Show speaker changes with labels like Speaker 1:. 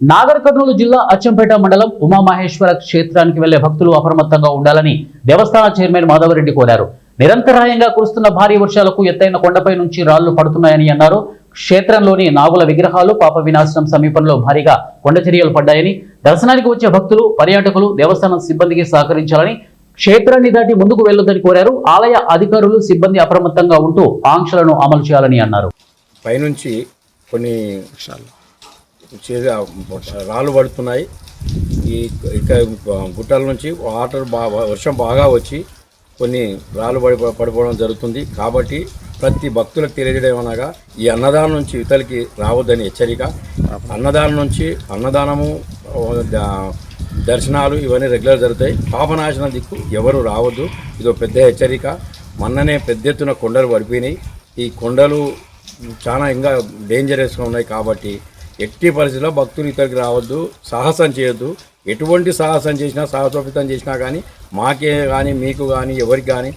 Speaker 1: నాగర్ కర్నూలు జిల్లా అచ్చంపేట మండలం ఉమామహేశ్వర క్షేత్రానికి వెళ్లే భక్తులు అప్రమత్తంగా ఉండాలని దేవస్థాన చైర్మన్ మాధవరెడ్డి కోరారు. నిరంతరాయంగా కురుస్తున్న భారీ వర్షాలకు ఎత్తైన కొండపై నుంచి రాళ్లు పడుతున్నాయని అన్నారు. క్షేత్రంలోని నాగుల విగ్రహాలు పాప వినాశనం సమీపంలో భారీగా కొండచర్యలు పడ్డాయని, దర్శనానికి వచ్చే భక్తులు, పర్యాటకులు దేవస్థానం సిబ్బందికి సహకరించాలని, క్షేత్రాన్ని దాటి ముందుకు వెళ్లొద్దని కోరారు. ఆలయ అధికారులు, సిబ్బంది అప్రమత్తంగా ఉంటూ ఆంక్షలను అమలు చేయాలని అన్నారు.
Speaker 2: పైనుంచి కొన్ని రాళ్ళు పడుతున్నాయి. ఈ గుట్టల నుంచి వర్షం బాగా వచ్చి కొన్ని రాళ్ళు పడిపోవడం జరుగుతుంది. కాబట్టి ప్రతి భక్తులకు తెలియజేయడం అనగా ఈ అన్నదానం నుంచి ఇతరులకి రావద్దని హెచ్చరిక. అన్నదానం నుంచి అన్నదానము, దర్శనాలు ఇవన్నీ రెగ్యులర్ జరుగుతాయి. పాపనాశనం దిక్కు ఎవరు రావద్దు, ఇదో పెద్ద హెచ్చరిక. మొన్ననే పెద్ద ఎత్తున కొండలు పడిపోయినాయి. ఈ కొండలు చాలా ఇంకా డేంజరస్గా ఉన్నాయి. కాబట్టి ఎట్టి పరిస్థితుల్లో భక్తులు ఇతరికి రావద్దు, సాహసం చేయొద్దు. ఎటువంటి సాహసం చేసినా, సాహసోపితం చేసినా కానీ మాకే కానీ, మీకు కానీ, ఎవరికి కానీ